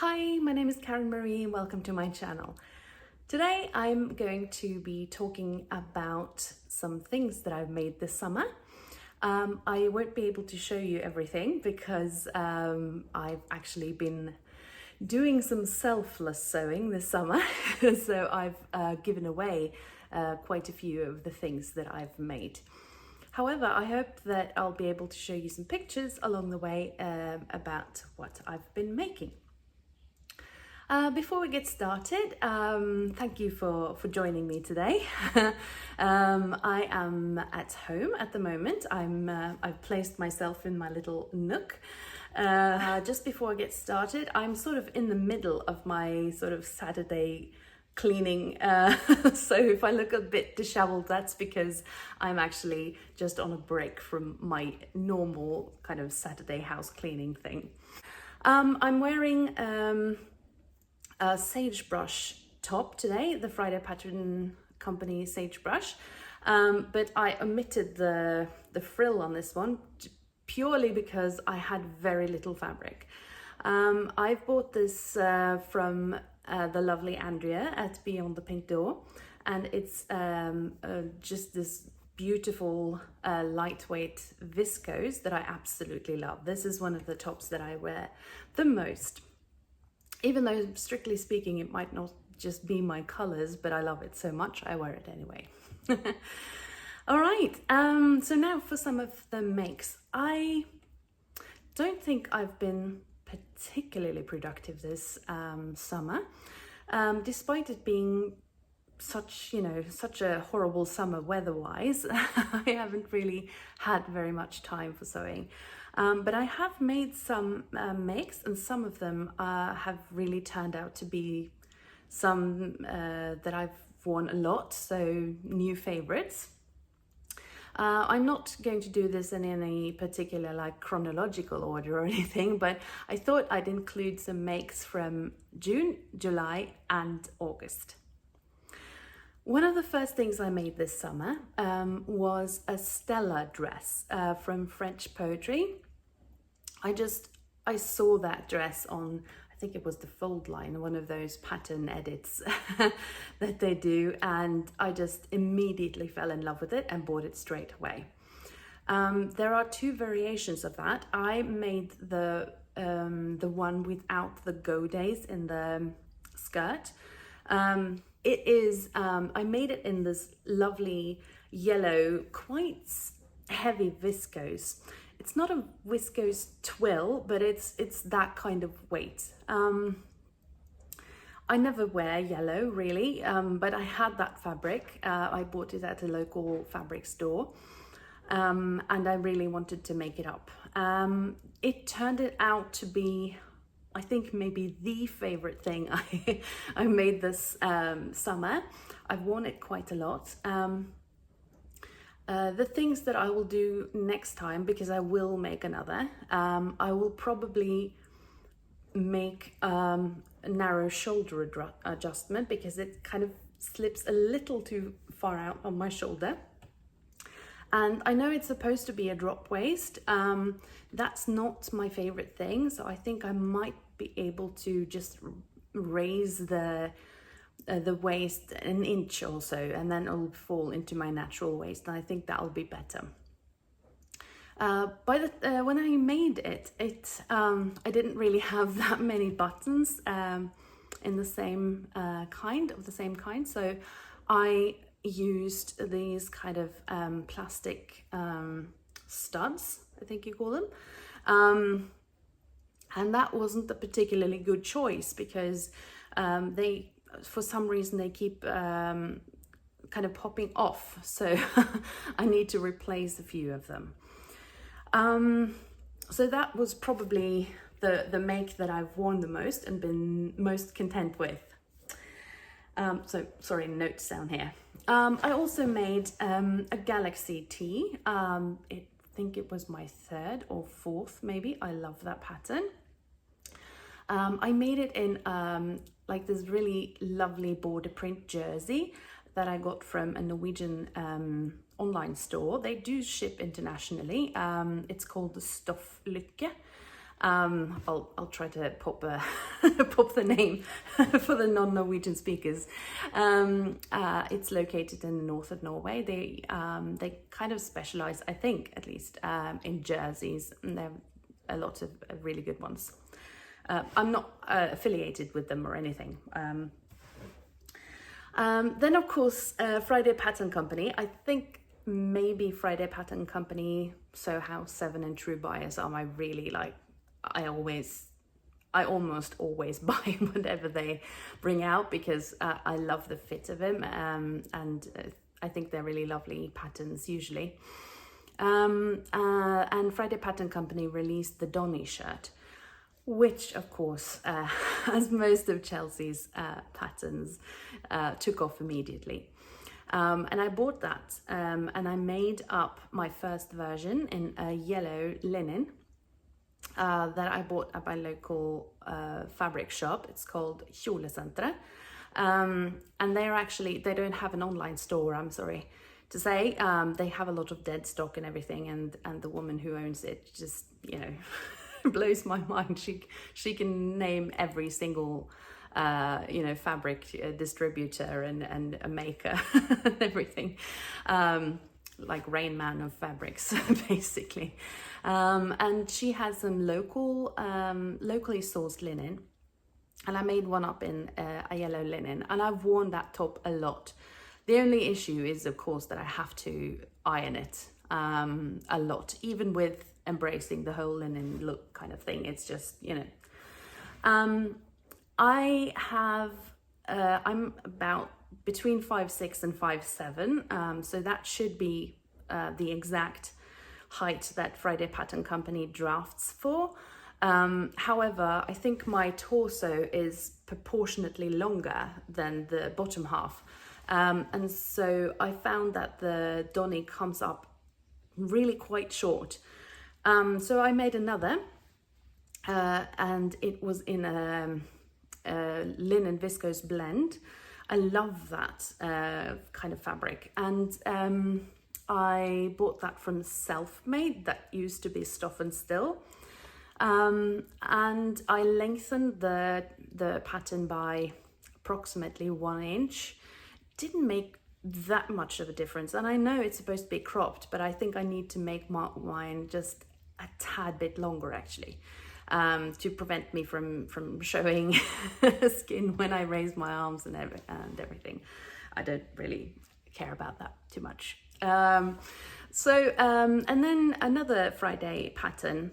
Hi, my name is Karen Marie. Welcome to my channel. Today I'm going to be talking about some things that I've made this summer. I won't be able to show you everything because I've actually been doing some selfless sewing this summer. So I've given away quite a few of the things that I've made. However, I hope that I'll be able to show you some pictures along the way about what I've been making. Before we get started, thank you for joining me today. I am at home at the moment. I've placed myself in my little nook. Just before I get started, I'm sort of in the middle of my sort of Saturday cleaning. So if I look a bit disheveled, that's because I'm actually just on a break from my normal kind of Saturday house cleaning thing. I'm wearing a sagebrush top today, the Friday Pattern Company sagebrush, but I omitted the frill on this one purely because I had very little fabric. I've bought this from the lovely Andrea at Beyond the Pink Door, and it's just this beautiful lightweight viscose that I absolutely love. This is one of the tops that I wear the most. Even though, strictly speaking, it might not just be my colors, but I love it so much, I wear it anyway. All right, so now for some of the makes. I don't think I've been particularly productive this summer, despite it being such a horrible summer weather-wise. I haven't really had very much time for sewing. But I have made some makes, and some of them have really turned out to be some that I've worn a lot, so new favorites. I'm not going to do this in any particular like chronological order or anything, but I thought I'd include some makes from June, July and August. One of the first things I made this summer was a Stella Dress from French Poetry. I saw that dress on, I think it was the Fold line, one of those pattern edits that they do, and I just immediately fell in love with it and bought it straight away. There are two variations of that. I made the one without the go days in the skirt. It is, I made it in this lovely yellow, quite heavy viscose. It's not a viscose twill, but it's that kind of weight. I never wear yellow really, but I had that fabric. I bought it at a local fabric store, and I really wanted to make it up. It turned out to be, I think, maybe the favorite thing I made this summer. I've worn it quite a lot. The things that I will do next time, because I will make another, I will probably make a narrow shoulder adjustment because it kind of slips a little too far out on my shoulder. And I know it's supposed to be a drop waist. That's not my favorite thing, so I think I might be able to just raise the waist an inch or so, and then it'll fall into my natural waist, and I think that'll be better. When I made it, I didn't really have that many buttons in the same kind, so I used these kind of plastic studs, I think you call them, and that wasn't a particularly good choice because for some reason they keep kind of popping off, so I need to replace a few of them. So that was probably the make that I've worn the most and been most content with. So sorry, notes down here. I also made a galaxy tee. I think it was my third or fourth maybe. I love that pattern. I made it in like this really lovely border print jersey that I got from a Norwegian online store. They do ship internationally. It's called the Stoff Lykke. I'll try to pop pop the name for the non-Norwegian speakers. It's located in the north of Norway. They kind of specialize, I think, at least, in jerseys, and there are a lot of really good ones. I'm not affiliated with them or anything. Then of course, Friday Pattern Company. I think maybe Friday Pattern Company, Sew House 7 and True Buyers are my really, like, I almost always buy whatever they bring out, because I love the fit of them, and I think they're really lovely patterns usually. And Friday Pattern Company released the Donny shirt, which of course, as most of Chelsea's patterns, took off immediately. And I bought that, and I made up my first version in a yellow linen that I bought at my local fabric shop. It's called Kjolesenteret. And they don't have an online store, I'm sorry to say. They have a lot of dead stock and everything, and the woman who owns it just, blows my mind. She can name every single fabric distributor and a maker and everything, like Rain Man of fabrics, basically. And she has some locally sourced linen, and I made one up in a yellow linen, and I've worn that top a lot. The only issue is, of course, that I have to iron it a lot, even with embracing the whole linen look kind of thing. It's just, I'm about between 5'6" and 5'7", so that should be the exact height that Friday Pattern Company drafts for. However, I think my torso is proportionately longer than the bottom half, and so I found that the Donny comes up really quite short. So I made another, and it was in a linen viscose blend. I love that kind of fabric, and I bought that from Selfmade, that used to be Stoff and Still, and I lengthened the pattern by approximately 1 inch. Didn't make that much of a difference, and I know it's supposed to be cropped, but I think I need to make mine just a tad bit longer, actually, to prevent me from showing skin when I raise my arms and everything. I don't really care about that too much. And then another Friday pattern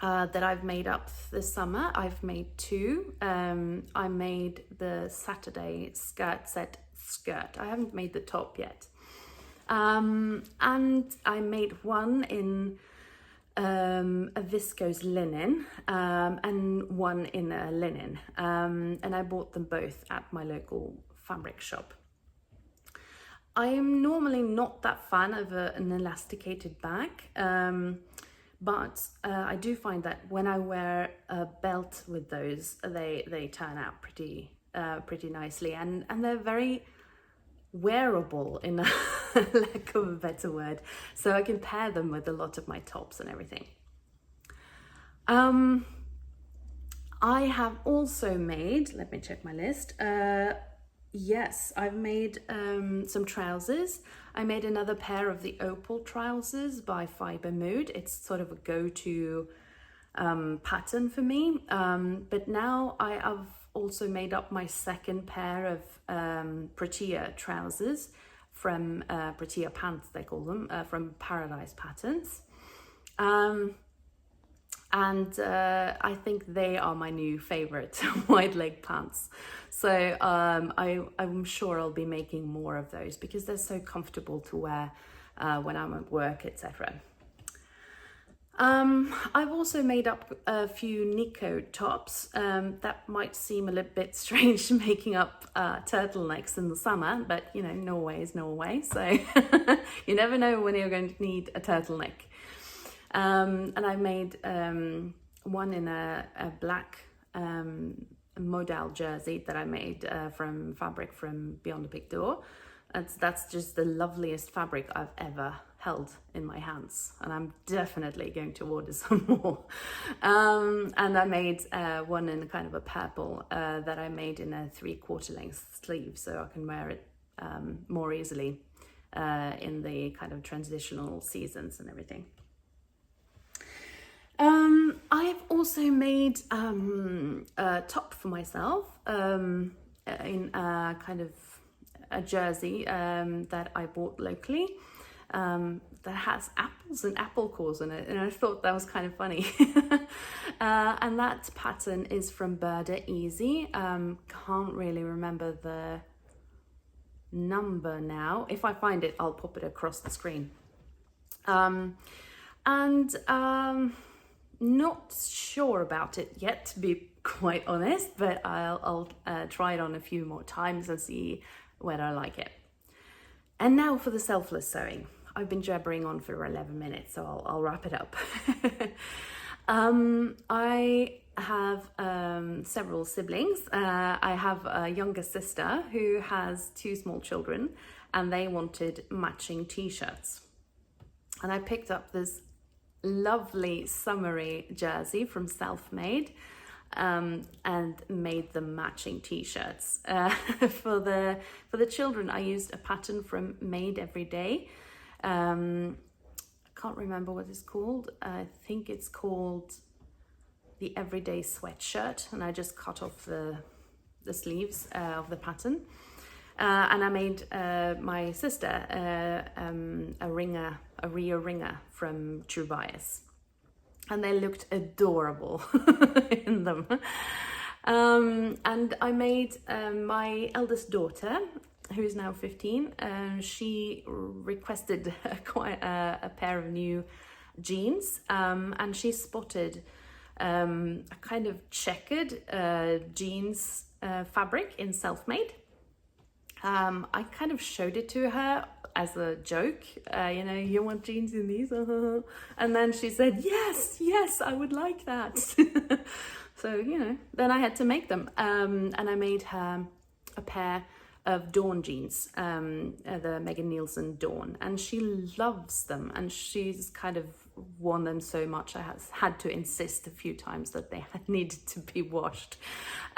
that I've made up this summer. I've made two. I made the Saturday skirt set skirt. I haven't made the top yet. And I made one in a viscose linen, and one in a linen, and I bought them both at my local fabric shop. I am normally not that fan of an elasticated bag, but I do find that when I wear a belt with those, they turn out pretty nicely, and they're very wearable, in a lack of a better word, so I can pair them with a lot of my tops and everything. I have also made, let me check my list, yes, I've made some trousers. I made another pair of the opal trousers by Fiber Mood. It's sort of a go-to pattern for me, but now I've also made up my second pair of Prettier trousers from Prettier pants, they call them, from Paradise Patterns, and I think they are my new favorite wide leg pants. So I'm sure I'll be making more of those because they're so comfortable to wear when I'm at work, etc. I've also made up a few Nico tops. That might seem a little bit strange, making up turtlenecks in the summer, but Norway is Norway, so you never know when you're going to need a turtleneck. And I made one in a black modal jersey that I made from fabric from Beyond the Picture. That's just the loveliest fabric I've ever held in my hands, and I'm definitely going to order some more. And I made one in kind of a purple that I made in a 3/4 length sleeve, so I can wear it more easily in the kind of transitional seasons and everything. I've also made a top for myself in a kind of a jersey that I bought locally that has apples and apple cores in it, and I thought that was kind of funny. And that pattern is from Burda Easy. Can't really remember the number now. If I find it, I'll pop it across the screen. Not sure about it yet, to be quite honest, but I'll try it on a few more times and see whether I like it. And now for the selfless sewing. I've been jabbering on for 11 minutes, so I'll wrap it up. I have several siblings. I have a younger sister who has 2 small children, and they wanted matching t-shirts. And I picked up this lovely summery jersey from Selfmade and made them matching t-shirts. For the children, I used a pattern from Made Every Day. I can't remember what it's called. I think it's called the Everyday Sweatshirt, and I just cut off the sleeves of the pattern. And I made my sister a Rio ringer from True Bias, and they looked adorable in them. And I made my eldest daughter, who is now 15, she requested quite a pair of new jeans, and she spotted a kind of checkered jeans fabric in Selfmade. I kind of showed it to her as a joke, you want jeans in these? And then she said, yes, I would like that. So, then I had to make them. And I made her a pair of Dawn jeans, the Megan Nielsen Dawn, and she loves them, and she's kind of worn them so much I had to insist a few times that they had needed to be washed.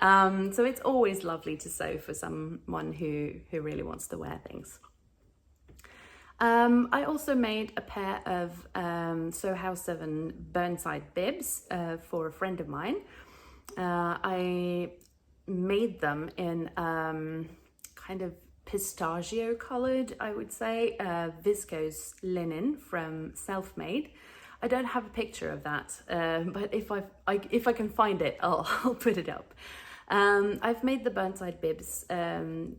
So it's always lovely to sew for someone who really wants to wear things. I also made a pair of Sew House 7 Burnside bibs for a friend of mine. I made them in kind of pistachio colored, I would say, viscose linen from Selfmade. I don't have a picture of that, but if I can find it, I'll put it up. I've made the Burnside bibs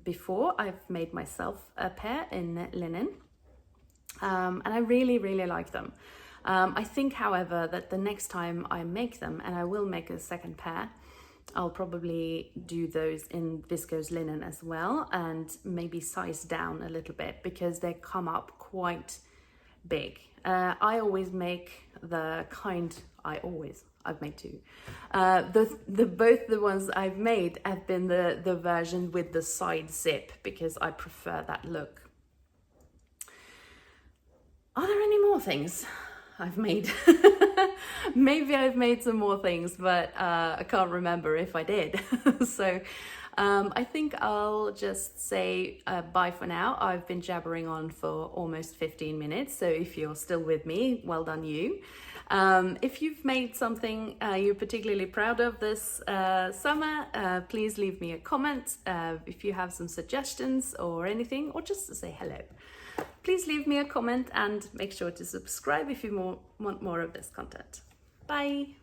before. I've made myself a pair in linen, and I really like them. I think, however, that the next time I make them, and I will make a second pair, I'll probably do those in viscose linen as well, and maybe size down a little bit because they come up quite big. I always make the kind, I've made 2. Both the ones I've made have been the version with the side zip because I prefer that look. Are there any more things I've made? Maybe I've made some more things, but I can't remember if I did. So I think I'll just say bye for now. I've been jabbering on for almost 15 minutes, so if you're still with me, well done you. If you've made something you're particularly proud of this summer, please leave me a comment if you have some suggestions or anything, or just to say hello. Please leave me a comment and make sure to subscribe if you want more of this content. Bye!